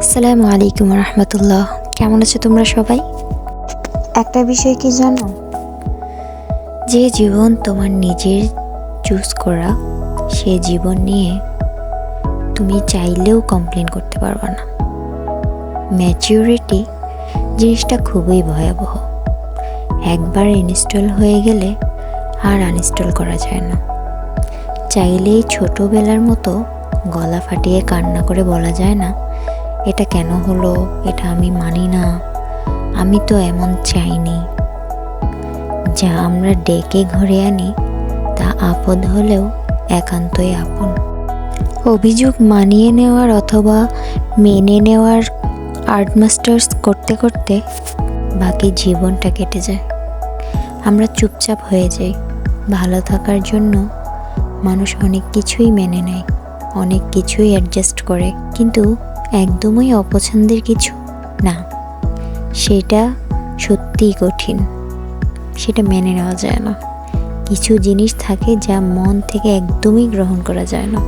আসসালামু আলাইকুম রহমতুল্লাহ। কেমন আছো তোমরা সবাই? একটা বিষয় কি জানো, যে জীবন তোমার নিজের চুজ করা, সে জীবন নিয়ে তুমি চাইলেও কমপ্লেন করতে পারবে না। ম্যাচিউরিটি জিনিসটা খুবই ভয়াবহ। একবার ইনস্টল হয়ে গেলে আর আনইনস্টল করা যায় না। চাইলেই ছোটোবেলার মতো গলা ফাটিয়ে কান্না করে বলা যায় না, এটা কেন হলো, এটা আমি মানি না, আমি তো এমন চাইনি। যা আমরা ডেকে ঘরে আনি তা আপদ হলেও একান্তই আপন। অভিযোগ মানিয়ে নেওয়ার অথবা মেনে নেওয়ার আর্ট মাস্টার্স করতে করতে বাকি জীবনটা কেটে যায়। আমরা চুপচাপ হয়ে যাই। ভালো থাকার জন্য মানুষ অনেক কিছুই মেনে নেয়, অনেক কিছুই অ্যাডজাস্ট করে, কিন্তু একদমই অপছন্দের কিছু না, সেটা সত্যিই কঠিন, সেটা মেনে নেওয়া যায় না। কিছু জিনিস থাকে যা মন থেকে একদমই গ্রহণ করা যায় না।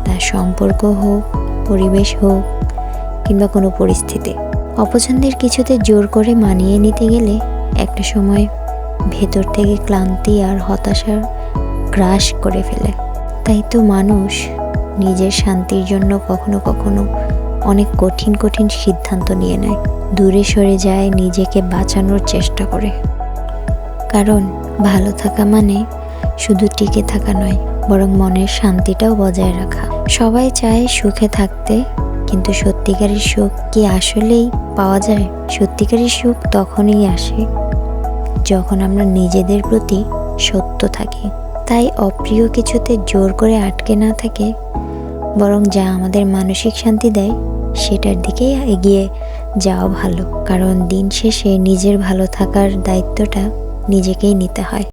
তা সম্পর্ক হোক, পরিবেশ হোক, কিংবা কোনো পরিস্থিতি। অপছন্দের কিছুতে জোর করে মানিয়ে নিতে গেলে একটা সময় ভেতর থেকে ক্লান্তি আর হতাশার গ্রাস করে ফেলে। তাই তো মানুষ নিজের শান্তির জন্য কখনো কখনো অনেক কঠিন কঠিন সিদ্ধান্ত নিয়ে নেয়, দূরে সরে যায়, নিজেকে বাঁচানোর চেষ্টা করে। কারণ ভালো থাকা মানে শুধু টিকে থাকা নয়, বরং মনের শান্তিটাও বজায় রাখা। সবাই চায় সুখে থাকতে, কিন্তু সত্যিকারের সুখ কি আসলেই পাওয়া যায়? সত্যিকারের সুখ তখনই আসে যখন আমরা নিজেদের প্রতি সত্য থাকি। তাই অপ্রিয় কিছুতে জোর করে আটকে না থাকে, বরং যা আমাদের মানসিক শান্তি দেয় সেটার দিকেই এগিয়ে যাওয়া ভালো। কারণ দিন শেষে নিজের ভালো থাকার দায়িত্বটা নিজেকেই নিতে হয়।